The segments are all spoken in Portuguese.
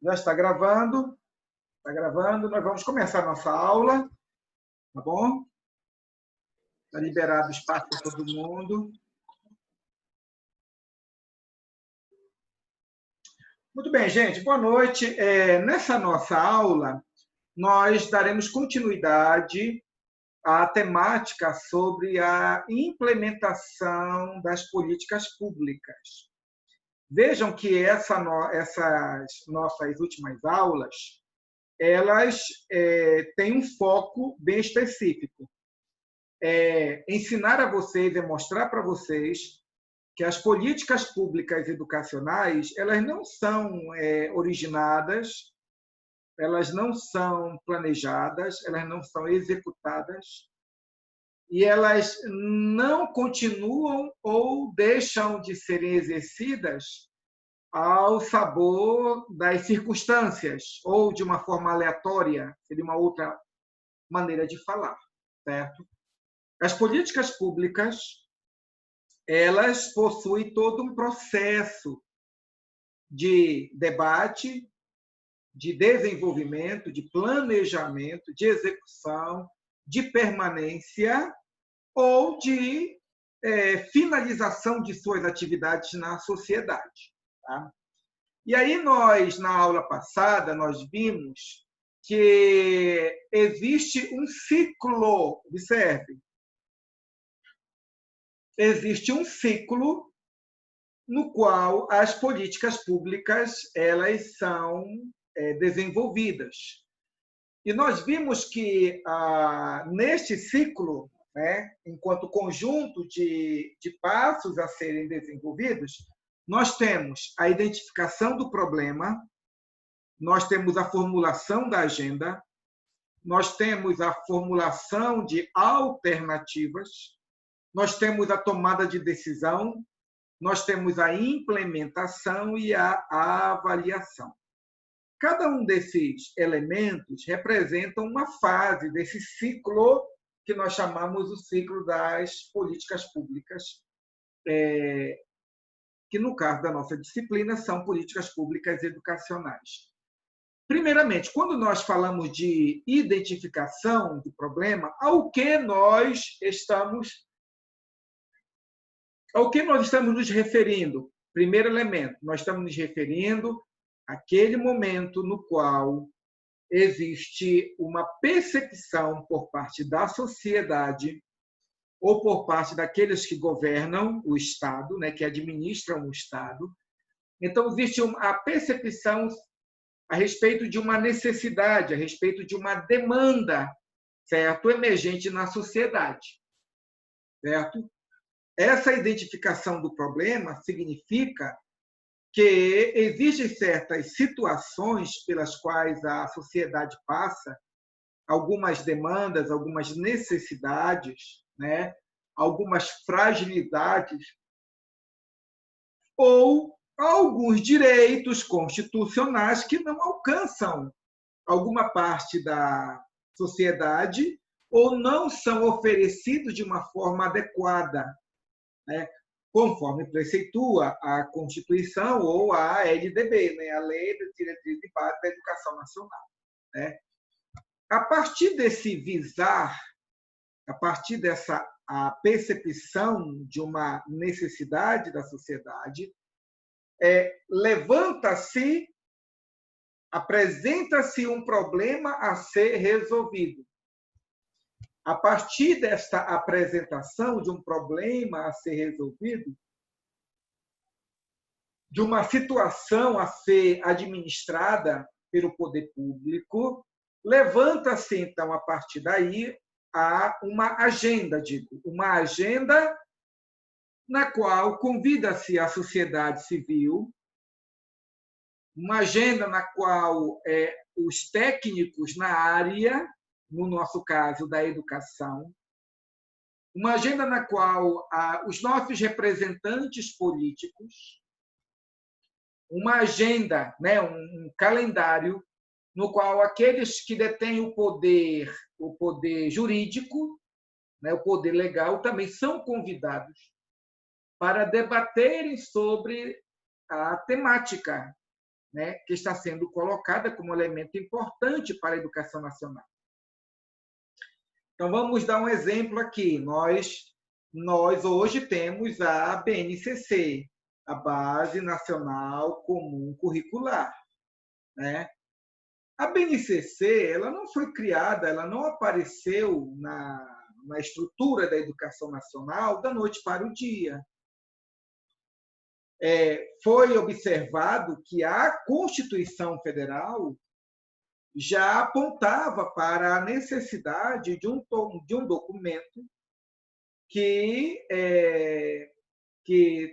Já está gravando? Está gravando. Nós vamos começar a nossa aula, tá bom? Está liberado espaço para todo mundo. Muito bem, gente. Boa noite. Nessa nossa aula, nós daremos continuidade à temática sobre a implementação das políticas públicas. Vejam que essas nossas últimas aulas, elas têm um foco bem específico. Ensinar a vocês e mostrar para vocês que as políticas públicas educacionais, elas não são originadas, elas não são planejadas, elas não são executadas e elas não continuam ou deixam de serem exercidas ao sabor das circunstâncias ou de uma forma aleatória, seria uma outra maneira de falar, certo? As políticas públicas, elas possuem todo um processo de debate, de desenvolvimento, de planejamento, de execução, de permanência ou de finalização de suas atividades na sociedade. Tá? E aí nós, na aula passada, nós vimos que existe um ciclo, observe, existe um ciclo no qual as políticas públicas elas são desenvolvidas. E nós vimos que neste ciclo, né, enquanto conjunto de passos a serem desenvolvidos, nós temos a identificação do problema, nós temos a formulação da agenda, nós temos a formulação de alternativas, nós temos a tomada de decisão, nós temos a implementação e a avaliação. Cada um desses elementos representa uma fase desse ciclo que nós chamamos o ciclo das políticas públicas, que no caso da nossa disciplina são políticas públicas educacionais. Primeiramente, quando nós falamos de identificação do problema, ao que nós estamos nos referindo? Primeiro elemento, nós estamos nos referindo àquele momento no qual existe uma percepção por parte da sociedade ou por parte daqueles que governam o Estado, né, que administram o Estado. Então, existe a percepção a respeito de uma necessidade, a respeito de uma demanda, certo, emergente na sociedade, certo? Essa identificação do problema significa que existem certas situações pelas quais a sociedade passa, algumas demandas, algumas necessidades, né? Algumas fragilidades ou alguns direitos constitucionais que não alcançam alguma parte da sociedade ou não são oferecidos de uma forma adequada, né? Conforme preceitua a Constituição ou a LDB, né? A Lei de Diretrizes e Bases da Educação Nacional. Né? A partir desse visar, a partir dessa percepção de uma necessidade da sociedade, levanta-se, apresenta-se um problema a ser resolvido. A partir desta apresentação de um problema a ser resolvido, de uma situação a ser administrada pelo poder público, levanta-se, então, a partir daí, uma agenda, uma agenda na qual convida-se a sociedade civil, uma agenda na qual os técnicos na área, no nosso caso, da educação, uma agenda na qual os nossos representantes políticos, uma agenda, né, um calendário, no qual aqueles que detêm o poder jurídico, né, o poder legal, também são convidados para debaterem sobre a temática né, que está sendo colocada como elemento importante para a educação nacional. Então, vamos dar um exemplo aqui. Nós hoje temos a BNCC, a Base Nacional Comum Curricular, né? A BNCC, ela não foi criada, ela não apareceu na estrutura da educação nacional da noite para o dia. Foi observado que a Constituição Federal já apontava para a necessidade de um documento que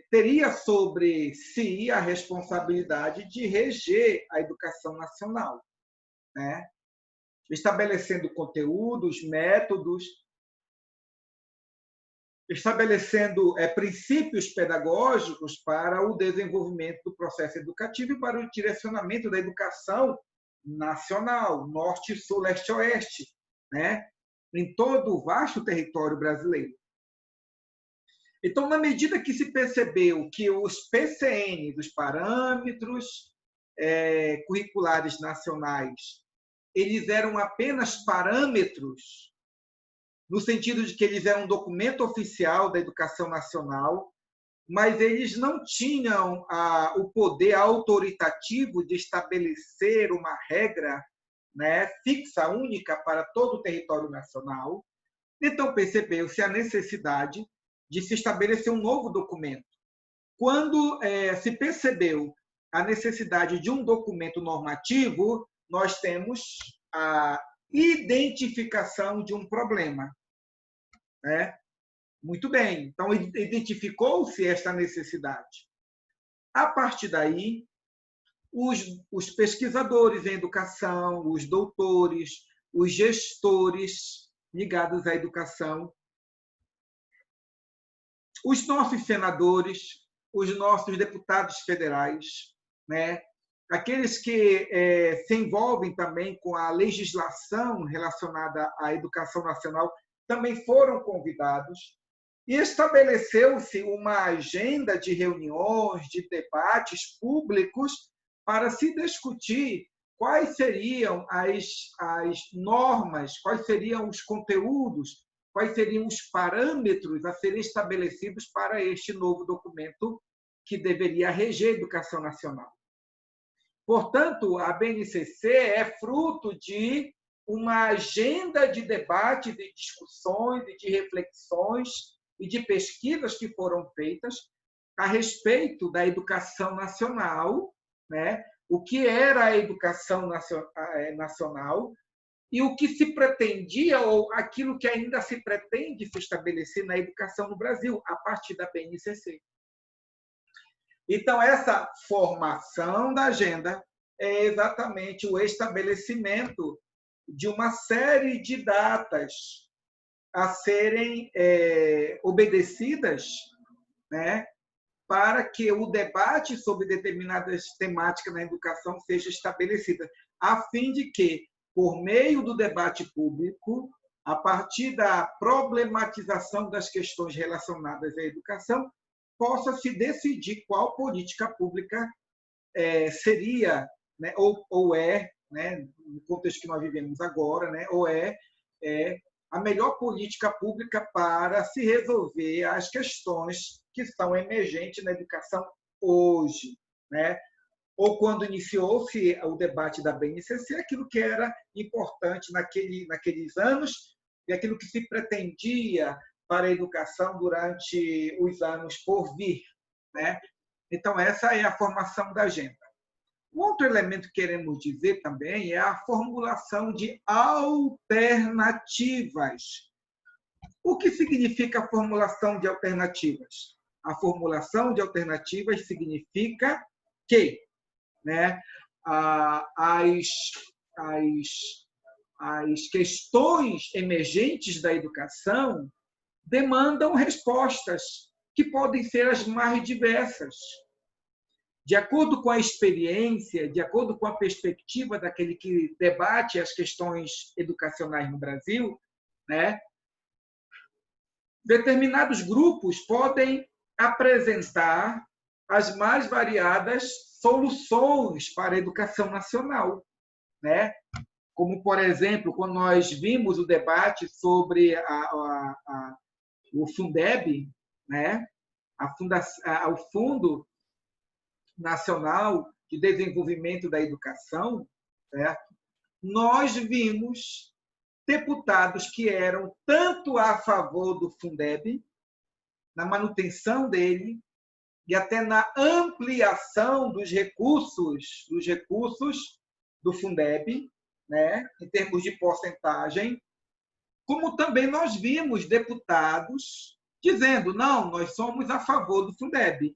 teria sobre si a responsabilidade de reger a educação nacional, né? Estabelecendo conteúdos, métodos, estabelecendo princípios pedagógicos para o desenvolvimento do processo educativo e para o direcionamento da educação nacional, norte, sul, leste, oeste, né? Em todo o vasto território brasileiro. Então, na medida que se percebeu que os PCN, os parâmetros curriculares nacionais, eles eram apenas parâmetros, no sentido de que eles eram um documento oficial da educação nacional, mas eles não tinham o poder autoritativo de estabelecer uma regra, né, fixa, única para todo o território nacional. Então, percebeu-se a necessidade de se estabelecer um novo documento. Quando se percebeu a necessidade de um documento normativo, nós temos a identificação de um problema, né? Muito bem, então identificou-se esta necessidade. A partir daí, os pesquisadores em educação, os doutores, os gestores ligados à educação, os nossos senadores, os nossos deputados federais, né? Aqueles que se envolvem também com a legislação relacionada à educação nacional, também foram convidados. E estabeleceu-se uma agenda de reuniões, de debates públicos para se discutir quais seriam as normas, quais seriam os conteúdos, quais seriam os parâmetros a serem estabelecidos para este novo documento que deveria reger a educação nacional. Portanto, a BNCC é fruto de uma agenda de debate, de discussões e de reflexões e de pesquisas que foram feitas a respeito da educação nacional, né? O que era a educação nacional e o que se pretendia, ou aquilo que ainda se pretende se estabelecer na educação no Brasil, a partir da BNCC. Então, essa formação da agenda é exatamente o estabelecimento de uma série de datas a serem obedecidas, né, para que o debate sobre determinadas temáticas na educação seja estabelecido, a fim de que, por meio do debate público, a partir da problematização das questões relacionadas à educação, possa se decidir qual política pública seria, né, ou é, né, no contexto que nós vivemos agora, né, ou é a melhor política pública para se resolver as questões que estão emergentes na educação hoje, né? Ou quando iniciou-se o debate da BNCC, aquilo que era importante naqueles anos e aquilo que se pretendia para a educação durante os anos por vir, né? Então, essa é a formação da agenda. Um outro elemento que queremos dizer também é a formulação de alternativas. O que significa a formulação de alternativas? A formulação de alternativas significa que, né, as questões emergentes da educação demandam respostas que podem ser as mais diversas. De acordo com a experiência, de acordo com a perspectiva daquele que debate as questões educacionais no Brasil, né, determinados grupos podem apresentar as mais variadas soluções para a educação nacional, né? Como, por exemplo, quando nós vimos o debate sobre o Fundeb, né? O Fundo Nacional de Desenvolvimento da Educação, certo? Nós vimos deputados que eram tanto a favor do Fundeb, na manutenção dele, e até na ampliação dos recursos do Fundeb, né, em termos de porcentagem, como também nós vimos deputados dizendo, não, nós somos a favor do Fundeb,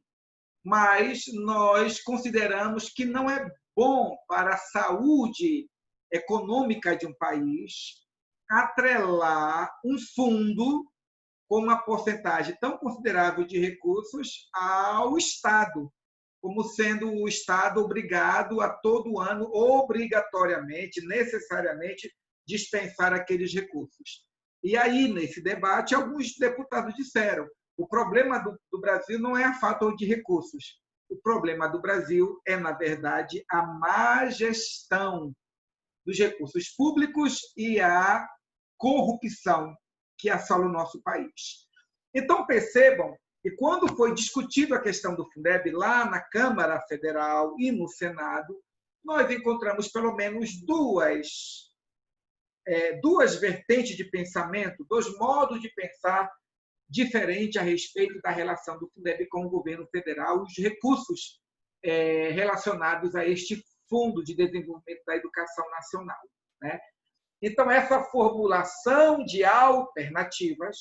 mas nós consideramos que não é bom para a saúde econômica de um país atrelar um fundo com uma porcentagem tão considerável de recursos ao Estado, como sendo o Estado obrigado a todo ano, obrigatoriamente, necessariamente, dispensar aqueles recursos. E aí, nesse debate, alguns deputados disseram: o problema do Brasil não é a falta de recursos. O problema do Brasil é, na verdade, a má gestão dos recursos públicos e a corrupção que assola o nosso país. Então, percebam que, quando foi discutido a questão do Fundeb lá na Câmara Federal e no Senado, nós encontramos pelo menos duas vertentes de pensamento, dois modos de pensar diferentes a respeito da relação do Fundeb com o governo federal, os recursos relacionados a este Fundo de Desenvolvimento da Educação Nacional, né? Então, essa formulação de alternativas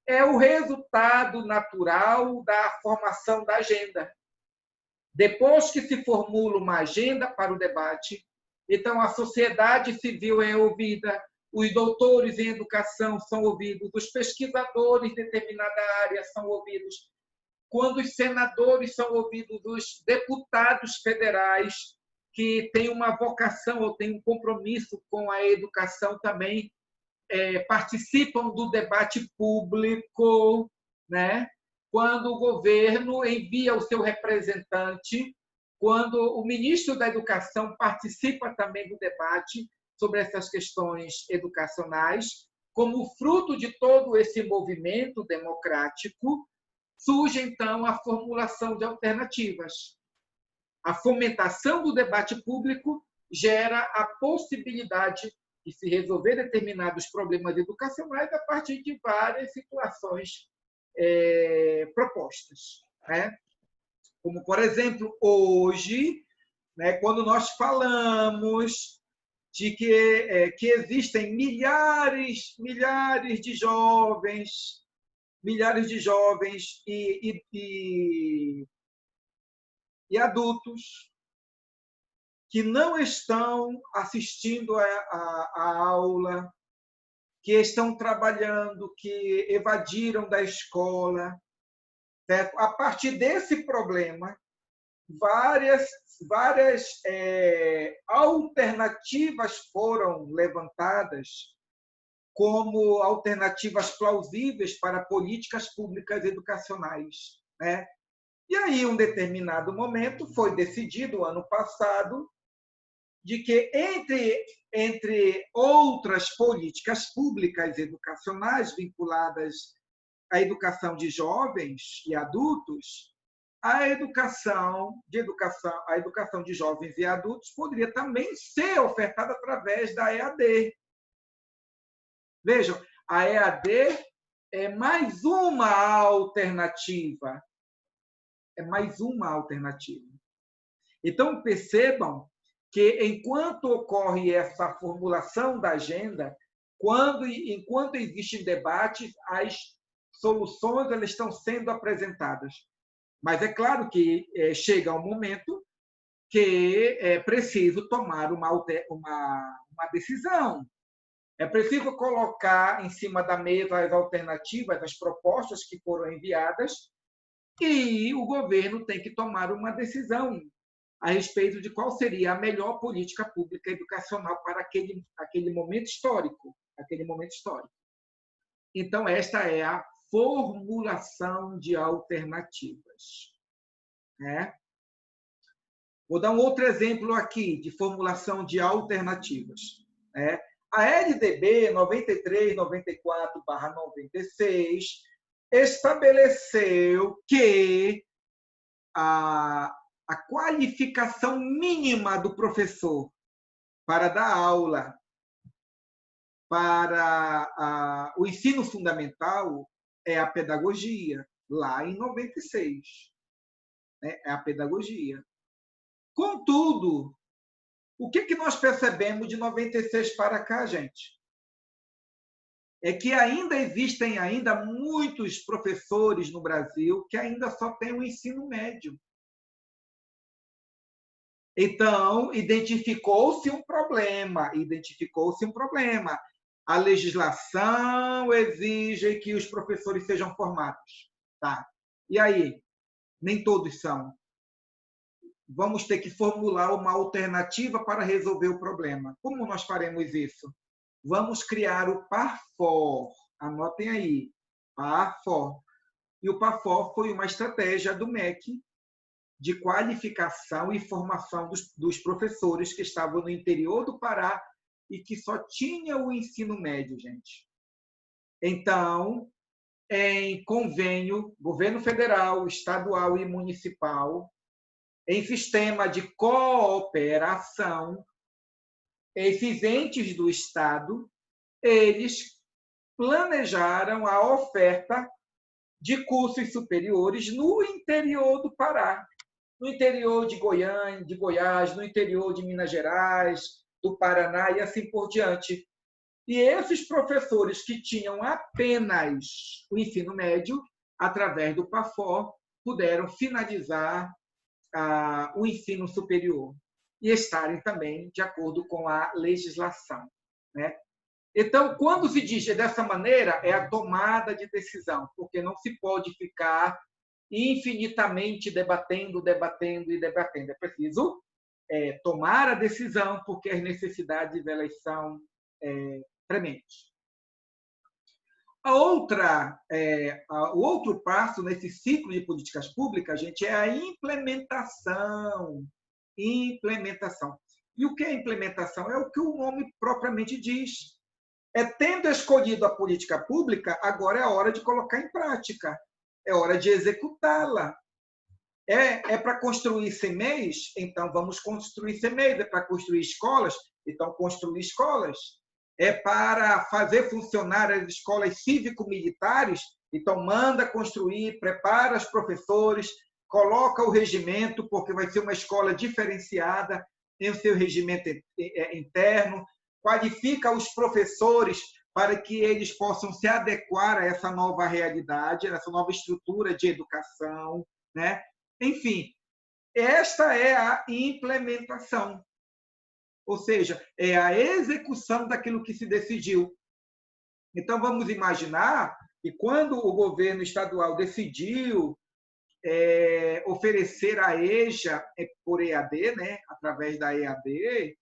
é o resultado natural da formação da agenda. Depois que se formula uma agenda para o debate, então a sociedade civil é ouvida, os doutores em educação são ouvidos, os pesquisadores de determinada área são ouvidos, quando os senadores são ouvidos, os deputados federais que têm uma vocação ou têm um compromisso com a educação também participam do debate público, né? Quando o governo envia o seu representante, quando o ministro da Educação participa também do debate sobre essas questões educacionais, como fruto de todo esse movimento democrático, surge, então, a formulação de alternativas. A fomentação do debate público gera a possibilidade de se resolver determinados problemas educacionais a partir de várias situações propostas, né? Como, por exemplo, hoje, né, quando nós falamos de que existem milhares de jovens e adultos que não estão assistindo a aula, que estão trabalhando, que evadiram da escola, certo? A partir desse problema, várias alternativas foram levantadas como alternativas plausíveis para políticas públicas educacionais, né? E aí, em um determinado momento, foi decidido, ano passado, de que, entre outras políticas públicas educacionais vinculadas à educação de jovens e adultos, a educação de jovens e adultos poderia também ser ofertada através da EAD. Vejam, a EAD é mais uma alternativa. Então, percebam que, enquanto ocorre essa formulação da agenda, enquanto existem debates, as soluções elas estão sendo apresentadas. Mas é claro que chega um momento que é preciso tomar uma decisão. É preciso colocar em cima da mesa as alternativas, as propostas que foram enviadas, e o governo tem que tomar uma decisão a respeito de qual seria a melhor política pública educacional para aquele momento histórico. Então, esta é a formulação de alternativas, né? Vou dar um outro exemplo aqui de formulação de alternativas. Né? A LDB 93/94/96 estabeleceu que a qualificação mínima do professor para dar aula para o ensino fundamental é a pedagogia, lá em 96. Né? É a pedagogia. Contudo, o que nós percebemos de 96 para cá, gente? É que ainda existem muitos professores no Brasil que ainda só têm o ensino médio. Então, identificou-se um problema. A legislação exige que os professores sejam formados. Tá. E aí? Nem todos são. Vamos ter que formular uma alternativa para resolver o problema. Como nós faremos isso? Vamos criar o PAFOR. Anotem aí. PAFOR. E o PAFOR foi uma estratégia do MEC de qualificação e formação dos professores que estavam no interior do Pará e que só tinha o ensino médio, gente. Então, em convênio, governo federal, estadual e municipal, em sistema de cooperação, esses entes do Estado, eles planejaram a oferta de cursos superiores no interior do Pará, no interior de Goiânia, de Goiás, no interior de Minas Gerais, do Paraná e assim por diante. E esses professores que tinham apenas o ensino médio, através do PAFOR, puderam finalizar o ensino superior e estarem também de acordo com a legislação. Né? Então, quando se diz dessa maneira, é a tomada de decisão, porque não se pode ficar infinitamente debatendo. É preciso tomar a decisão, porque as necessidades elas são prementes. O outro passo nesse ciclo de políticas públicas, gente, é a implementação. Implementação. E o que é implementação? É o que o nome propriamente diz. Tendo escolhido a política pública, agora é a hora de colocar em prática. É hora de executá-la. É para construir CMEs? Então, vamos construir CMEs. É para construir escolas? Então, construir escolas. É para fazer funcionar as escolas cívico-militares? Então, manda construir, prepara os professores, coloca o regimento, porque vai ser uma escola diferenciada, tem o seu regimento interno, qualifica os professores para que eles possam se adequar a essa nova realidade, a essa nova estrutura de educação, né? Enfim, esta é a implementação, ou seja, é a execução daquilo que se decidiu. Então, vamos imaginar que quando o governo estadual decidiu oferecer a EJA por EAD, né, através da EAD,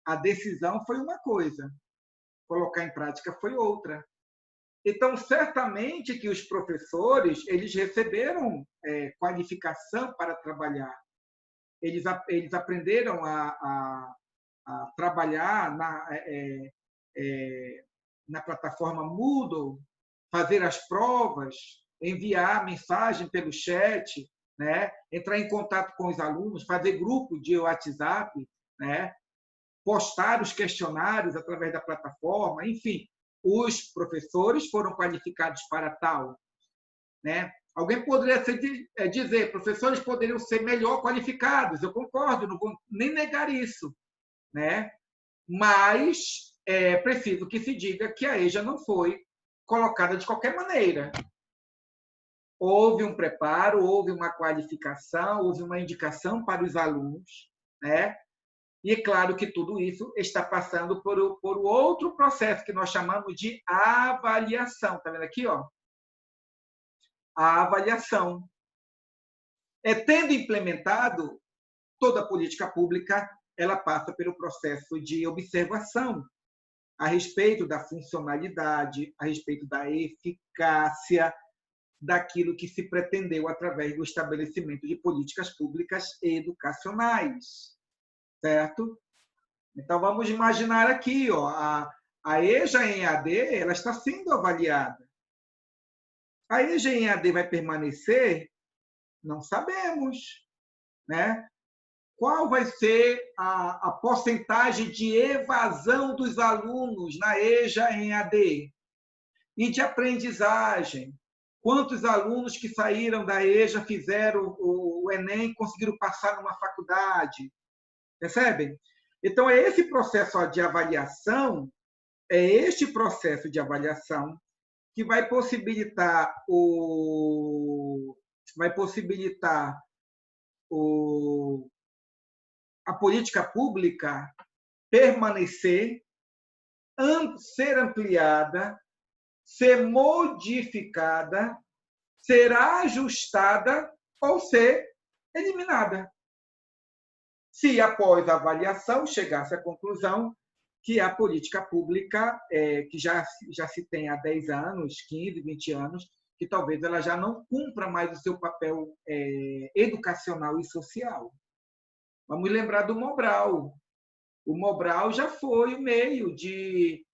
a decisão foi uma coisa, colocar em prática foi outra. Então, certamente que os professores eles receberam qualificação para trabalhar. Eles aprenderam a trabalhar na plataforma Moodle, fazer as provas, enviar mensagem pelo chat, né? Entrar em contato com os alunos, fazer grupo de WhatsApp, né? Postar os questionários através da plataforma, enfim, os professores foram qualificados para tal. Né? Alguém poderia dizer, professores poderiam ser melhor qualificados, eu concordo, não vou nem negar isso. Né? Mas é preciso que se diga que a EJA não foi colocada de qualquer maneira. Houve um preparo, houve uma qualificação, houve uma indicação para os alunos, né? E é claro que tudo isso está passando por outro processo que nós chamamos de avaliação. Está vendo aqui? Ó? A avaliação. Tendo implementado, toda a política pública ela passa pelo processo de observação a respeito da funcionalidade, a respeito da eficácia, daquilo que se pretendeu através do estabelecimento de políticas públicas educacionais, certo? Então, vamos imaginar aqui, ó, a EJA em EAD ela está sendo avaliada. A EJA em EAD vai permanecer? Não sabemos, né? Qual vai ser a porcentagem de evasão dos alunos na EJA em EAD? E de aprendizagem? Quantos alunos que saíram da EJA fizeram o Enem e conseguiram passar numa faculdade? Percebem? Então, é esse processo de avaliação, é este processo de avaliação que vai possibilitar a política pública permanecer, ser ampliada, ser modificada, ser ajustada ou ser eliminada. Se, após a avaliação, chegasse à conclusão que a política pública, que já se tem há 10 anos, 15, 20 anos, que talvez ela já não cumpra mais o seu papel educacional e social. Vamos lembrar do Mobral. O Mobral já foi o meio de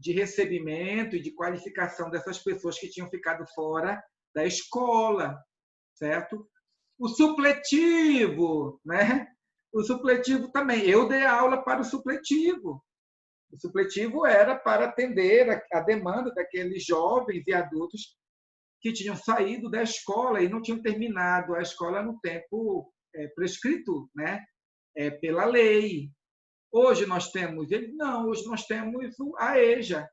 recebimento e de qualificação dessas pessoas que tinham ficado fora da escola, certo? O supletivo, né? O supletivo também. Eu dei aula para o supletivo. O supletivo era para atender a demanda daqueles jovens e adultos que tinham saído da escola e não tinham terminado a escola no tempo prescrito, né? Pela lei. Hoje nós temos hoje nós temos a EJA,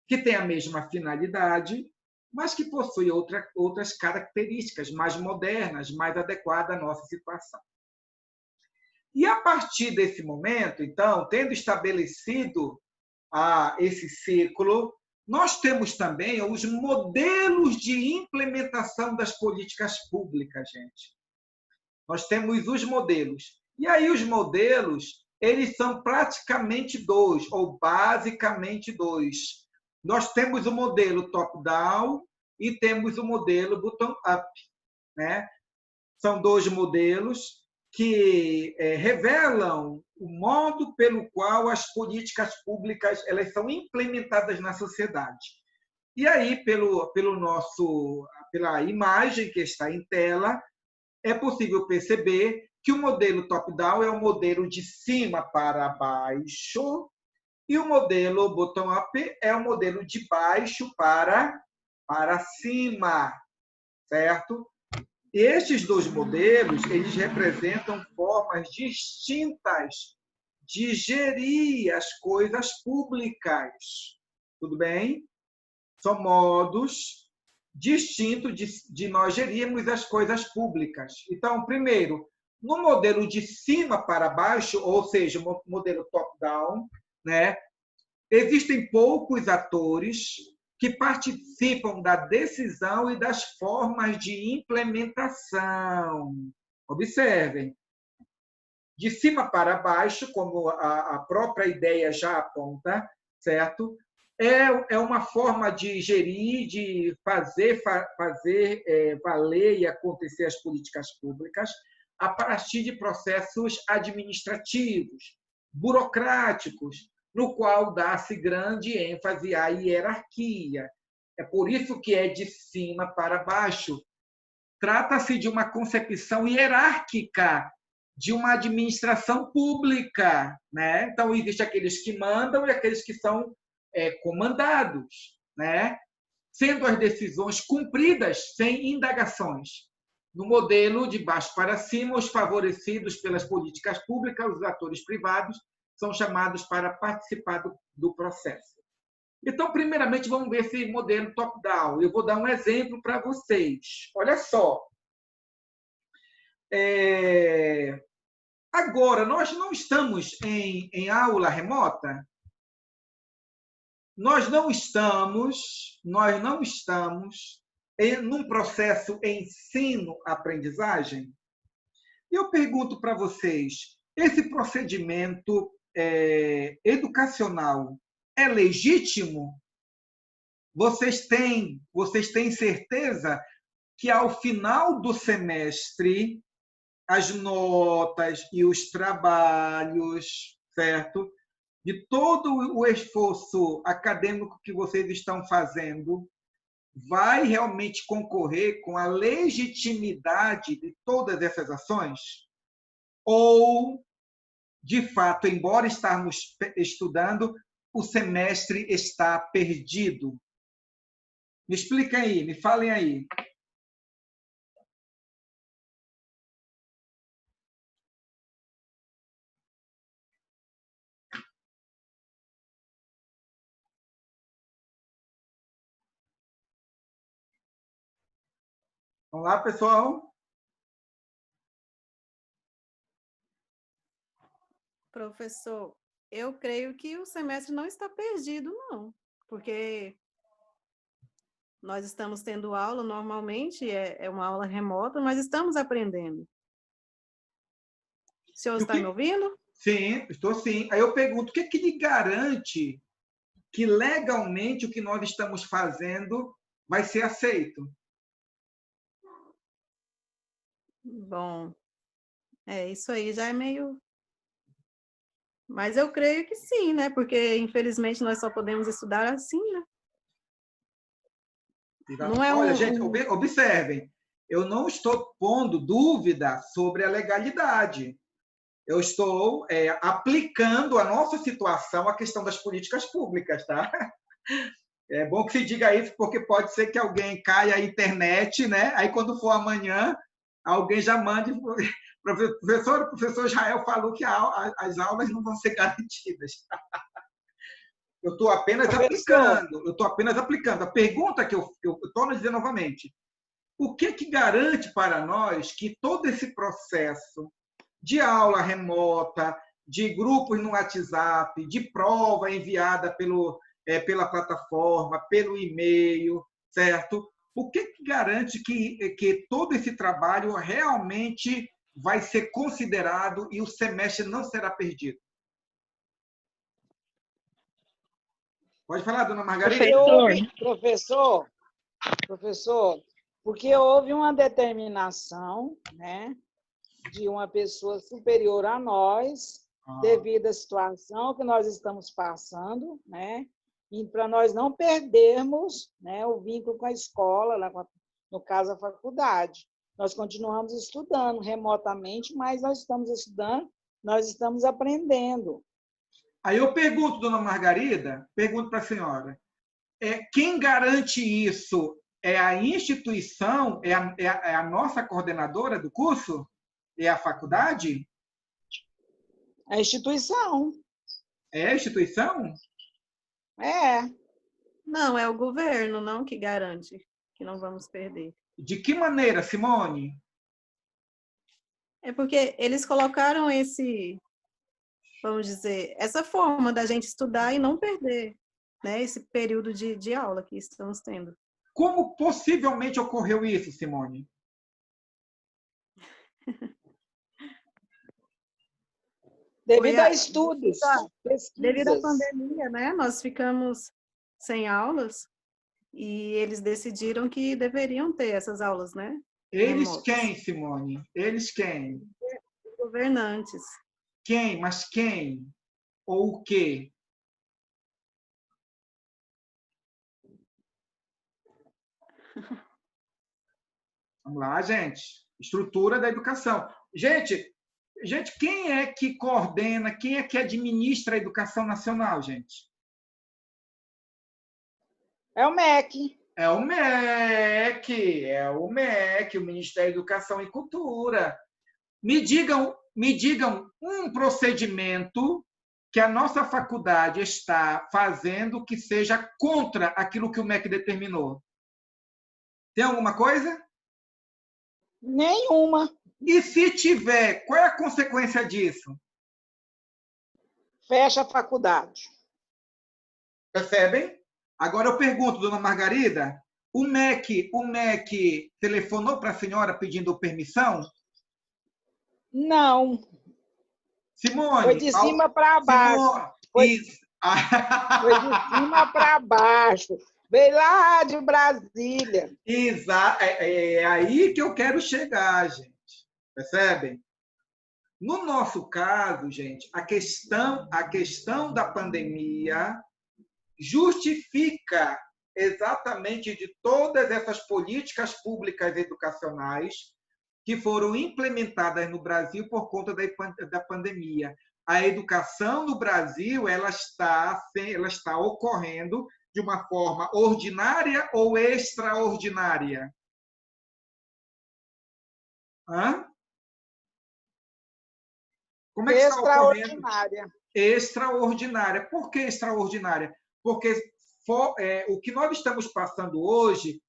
que tem a mesma finalidade, mas que possui outras características mais modernas, mais adequadas à nossa situação. E a partir desse momento, então, tendo estabelecido esse ciclo, nós temos também os modelos de implementação das políticas públicas, gente. Nós temos os modelos. E aí os modelos, eles são praticamente dois, ou basicamente dois. Nós temos o modelo top-down e temos o modelo bottom-up, né? São dois modelos que revelam o modo pelo qual as políticas públicas elas são implementadas na sociedade. E aí, pela imagem que está em tela, é possível perceber que o modelo top-down é o modelo de cima para baixo e o modelo bottom-up é o modelo de baixo para cima, certo? E estes dois modelos, eles representam formas distintas de gerir as coisas públicas. Tudo bem? São modos distintos de nós gerirmos as coisas públicas. Então, primeiro, no modelo de cima para baixo, ou seja, o modelo top-down, né, existem poucos atores que participam da decisão e das formas de implementação. Observem. De cima para baixo, como a própria ideia já aponta, certo? É uma forma de gerir, de fazer valer e acontecer as políticas públicas a partir de processos administrativos, burocráticos, no qual dá-se grande ênfase à hierarquia. É por isso que é de cima para baixo. Trata-se de uma concepção hierárquica de uma administração pública, né? Então, existem aqueles que mandam e aqueles que são comandados, né? Sendo as decisões cumpridas sem indagações. No modelo de baixo para cima, os favorecidos pelas políticas públicas, os atores privados, são chamados para participar do processo. Então, primeiramente, vamos ver esse modelo top-down. Eu vou dar um exemplo para vocês. Olha só. Agora, nós não estamos em aula remota? Nós não estamos num processo ensino-aprendizagem? E eu pergunto para vocês, esse procedimento educacional é legítimo? vocês têm certeza que ao final do semestre as notas e os trabalhos, certo? De todo o esforço acadêmico que vocês estão fazendo, vai realmente concorrer com a legitimidade de todas essas ações? Ou, de fato, embora estarmos estudando, o semestre está perdido? Me expliquem aí, me falem aí. Vamos lá, pessoal? Professor, eu creio que o semestre não está perdido, não, porque nós estamos tendo aula, normalmente é uma aula remota, mas estamos aprendendo. O senhor está me ouvindo? Sim, estou sim. Aí eu pergunto, o que lhe garante que legalmente o que nós estamos fazendo vai ser aceito? Bom, isso aí já é meio... Mas eu creio que sim, né? Porque, infelizmente, nós só podemos estudar assim, né? Não é Olha, gente, observem, eu não estou pondo dúvida sobre a legalidade. Eu estou aplicando a nossa situação à questão das políticas públicas, tá? É bom que se diga isso, porque pode ser que alguém caia a internet, né? Aí, quando for amanhã, alguém já mande. O professor Israel falou que as aulas não vão ser garantidas. Eu estou apenas aplicando. Eu estou apenas aplicando. A pergunta que eu torno a dizer novamente: o que garante para nós que todo esse processo de aula remota, de grupos no WhatsApp, de prova enviada pela plataforma, pelo e-mail, certo? O que garante que todo esse trabalho realmente vai ser considerado e o semestre não será perdido? Pode falar, dona Margarida. Professor, porque houve uma determinação, né, de uma pessoa superior a nós, devido à situação que nós estamos passando, né, e para nós não perdermos, né, o vínculo com a escola, no caso a faculdade. Nós continuamos estudando remotamente, mas nós estamos estudando, nós estamos aprendendo. Aí eu pergunto, dona Margarida, pergunto para a senhora, quem garante isso? É a instituição? É a nossa coordenadora do curso? É a faculdade? A instituição. É a instituição? Não, é o governo, não, que garante que não vamos perder. De que maneira, Simone? É porque eles colocaram vamos dizer, essa forma da gente estudar e não perder, né, esse período de aula que estamos tendo. Como possivelmente ocorreu isso, Simone? Devido a estudos, pesquisas. Devido à pandemia, né, nós ficamos sem aulas e eles decidiram que deveriam ter essas aulas, né? Eles remotas. quem, Simone? Eles quem? Os governantes. Quem? Mas quem? Ou o quê? Vamos lá, gente. Estrutura da educação. Gente, quem é que coordena, quem é que administra a educação nacional, gente? É o MEC. É o MEC, o Ministério da Educação e Cultura. Me digam um procedimento que a nossa faculdade está fazendo que seja contra aquilo que o MEC determinou. Tem alguma coisa? Nenhuma. E se tiver, qual é a consequência disso? Fecha a faculdade. Percebem? Agora eu pergunto, dona Margarida, o MEC telefonou para a senhora pedindo permissão? Não. Simone. Foi de cima para baixo. Foi de cima para baixo. Veio lá de Brasília. É aí que eu quero chegar, gente. Percebem? No nosso caso, gente, a questão da pandemia justifica exatamente de todas essas políticas públicas educacionais que foram implementadas no Brasil por conta da pandemia. A educação no Brasil ela está ocorrendo de uma forma ordinária ou extraordinária? Hã? Como é que está ocorrendo? Extraordinária. Extraordinária. Por que extraordinária? Porque o que nós estamos passando hoje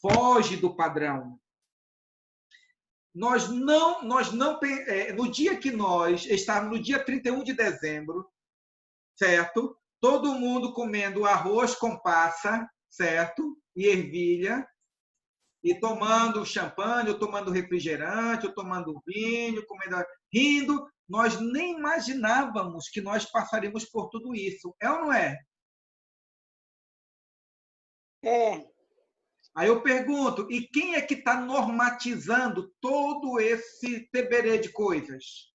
foge do padrão. No dia que nós estávamos, no dia 31 de dezembro, certo? Todo mundo comendo arroz com passa, certo? E ervilha, e tomando champanhe, ou tomando refrigerante, ou tomando vinho, rindo. Nós nem imaginávamos que nós passaríamos por tudo isso. É ou não é? É. Aí eu pergunto, e quem é que está normatizando todo esse teberê de coisas?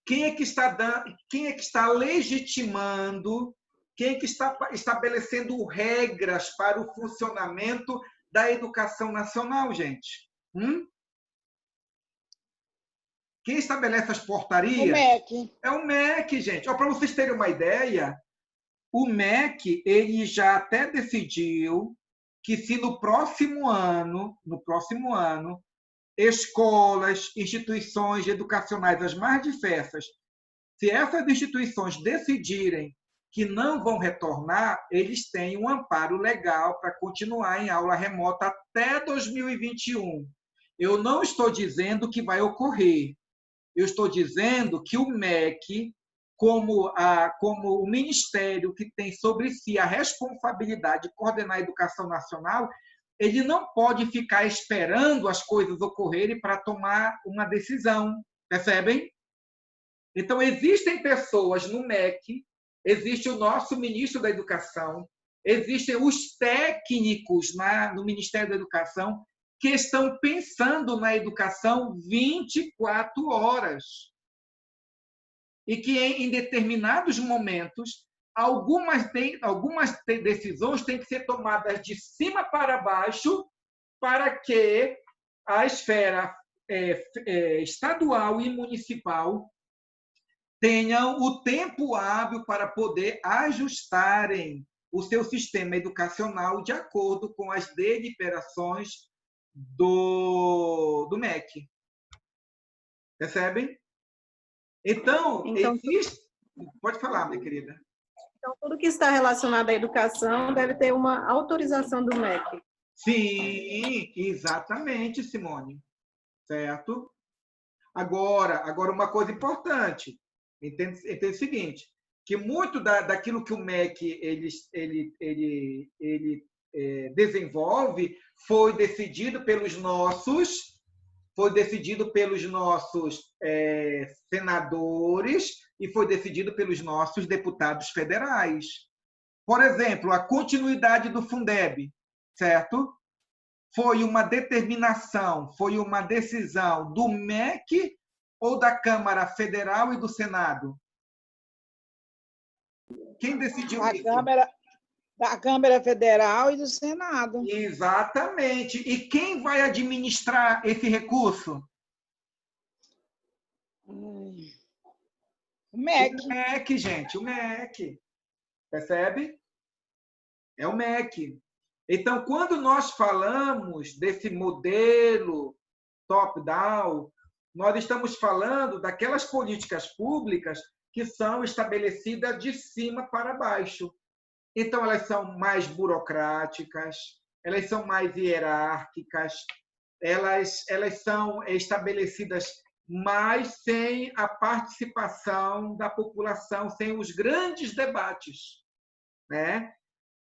Quem é que está legitimando, quem é que está estabelecendo regras para o funcionamento da educação nacional, gente? Quem estabelece as portarias? O MEC. É o MEC, gente. Para vocês terem uma ideia, o MEC ele já até decidiu que se no próximo ano, escolas, instituições educacionais as mais diversas, se essas instituições decidirem que não vão retornar, eles têm um amparo legal para continuar em aula remota até 2021. Eu não estou dizendo que vai ocorrer. Eu estou dizendo que o MEC, como o ministério que tem sobre si a responsabilidade de coordenar a educação nacional, ele não pode ficar esperando as coisas ocorrerem para tomar uma decisão. Percebem? Então, existem pessoas no MEC, existe o nosso ministro da Educação, existem os técnicos no Ministério da Educação que estão pensando na educação 24 horas. E que, em determinados momentos, algumas decisões têm que ser tomadas de cima para baixo para que a esfera estadual e municipal tenham o tempo hábil para poder ajustarem o seu sistema educacional de acordo com as deliberações do MEC. Percebem? Então, existe... Pode falar, minha querida. Então, tudo que está relacionado à educação deve ter uma autorização do MEC. Sim, exatamente, Simone. Certo? Agora, uma coisa importante. Entende o seguinte, que muito daquilo que o MEC desenvolve foi decidido pelos nossos senadores e foi decidido pelos nossos deputados federais. Por exemplo, a continuidade do Fundeb, certo? Foi uma determinação, foi uma decisão do MEC ou da Câmara Federal e do Senado? Quem decidiu isso? Da Câmara Federal e do Senado. Exatamente. E quem vai administrar esse recurso? O MEC. O MEC, gente, o MEC. Percebe? É o MEC. Então, quando nós falamos desse modelo top-down, nós estamos falando daquelas políticas públicas que são estabelecidas de cima para baixo. Então, elas são mais burocráticas, elas são mais hierárquicas, elas são estabelecidas mais sem a participação da população, sem os grandes debates, né?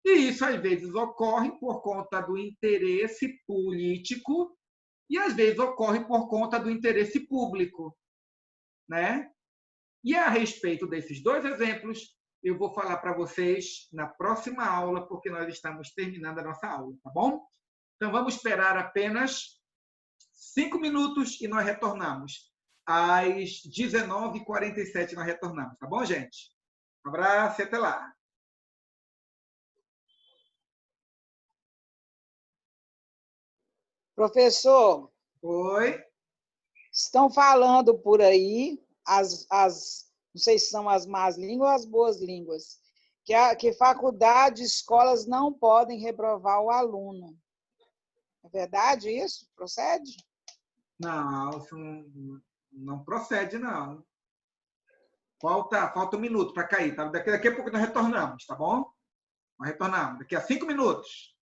E isso, às vezes, ocorre por conta do interesse político e, às vezes, ocorre por conta do interesse público, né? E, a respeito desses dois exemplos, eu vou falar para vocês na próxima aula, porque nós estamos terminando a nossa aula, tá bom? Então, vamos esperar apenas 5 minutos e nós retornamos. Às 19h47 nós retornamos, tá bom, gente? Um abraço e até lá. Professor, Oi? estão falando por aí, não sei se são as más línguas ou as boas línguas, que faculdade, escolas não podem reprovar o aluno. É verdade isso? Procede? Não, isso não procede, não. Falta um minuto para cair, tá? Daqui a pouco nós retornamos, tá bom? Nós retornamos. Daqui a 5 minutos.